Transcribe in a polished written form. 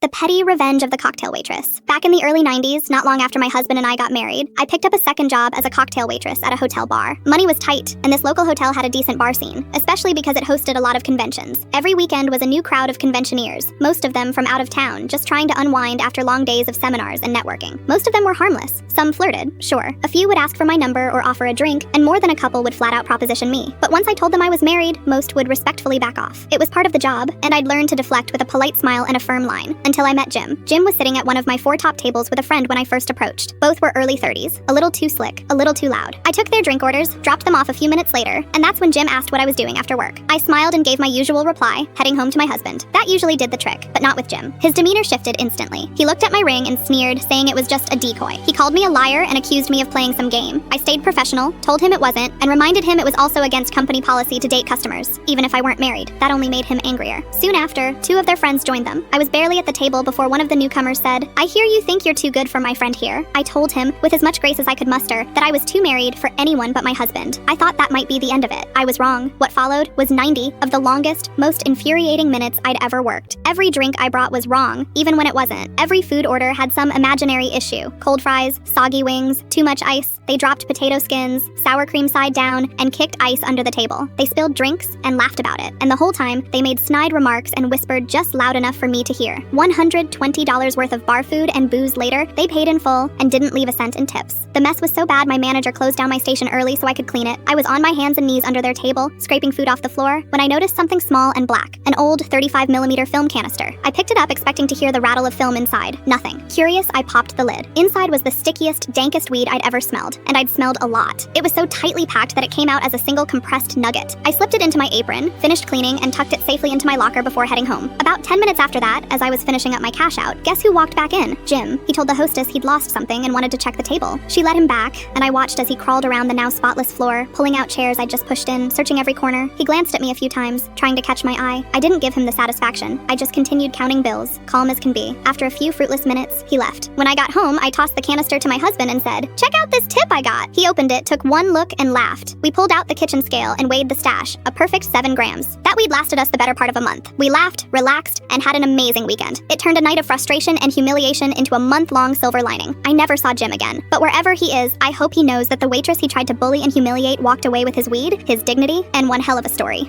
The petty revenge of the cocktail waitress. Back in the early 90s, not long after my husband and I got married, I picked up a second job as a cocktail waitress at a hotel bar. Money was tight, and this local hotel had a decent bar scene, especially because it hosted a lot of conventions. Every weekend was a new crowd of conventioneers, most of them from out of town, just trying to unwind after long days of seminars and networking. Most of them were harmless. Some flirted, sure. A few would ask for my number or offer a drink, and more than a couple would flat out proposition me. But once I told them I was married, most would respectfully back off. It was part of the job, and I'd learned to deflect with a polite smile and a firm line, until I met Jim. Jim was sitting at one of my 4 top tables with a friend when I first approached. Both were early 30s, a little too slick, a little too loud. I took their drink orders, dropped them off a few minutes later, and that's when Jim asked what I was doing after work. I smiled and gave my usual reply, heading home to my husband. That usually did the trick, but not with Jim. His demeanor shifted instantly. He looked at my ring and sneered, saying it was just a decoy. He called me a liar and accused me of playing some game. I stayed professional, told him it wasn't, and reminded him it was also against company policy to date customers, even if I weren't married. That only made him angrier. Soon after, 2 of their friends joined them. I was barely at the table before one of the newcomers said, "I hear you think you're too good for my friend here." I told him, with as much grace as I could muster, that I was too married for anyone but my husband. I thought that might be the end of it. I was wrong. What followed was 90 of the longest, most infuriating minutes I'd ever worked. Every drink I brought was wrong, even when it wasn't. Every food order had some imaginary issue. Cold fries, soggy wings, too much ice. They dropped potato skins, sour cream side down, and kicked ice under the table. They spilled drinks and laughed about it. And the whole time, they made snide remarks and whispered just loud enough for me to hear. $120 worth of bar food and booze later, they paid in full and didn't leave a cent in tips. The mess was so bad my manager closed down my station early so I could clean it. I was on my hands and knees under their table, scraping food off the floor, when I noticed something small and black, an old 35mm film canister. I picked it up expecting to hear the rattle of film inside. Nothing. Curious, I popped the lid. Inside was the stickiest, dankest weed I'd ever smelled, and I'd smelled a lot. It was so tightly packed that it came out as a single compressed nugget. I slipped it into my apron, finished cleaning, and tucked it safely into my locker before heading home. About 10 minutes after that, as I was finishing up my cash out, guess who walked back in? Jim. He told the hostess he'd lost something and wanted to check the table. She let him back, and I watched as he crawled around the now spotless floor, pulling out chairs I'd just pushed in, searching every corner. He glanced at me a few times, trying to catch my eye. I didn't give him the satisfaction. I just continued counting bills, calm as can be. After a few fruitless minutes, he left. When I got home, I tossed the canister to my husband and said, "Check out this tip I got." He opened it, took one look, and laughed. We pulled out the kitchen scale and weighed the stash, a perfect 7 grams. That weed lasted us the better part of a month. We laughed, relaxed, and had an amazing weekend. It turned a night of frustration and humiliation into a month-long silver lining. I never saw Jim again. But wherever he is, I hope he knows that the waitress he tried to bully and humiliate walked away with his weed, his dignity, and one hell of a story.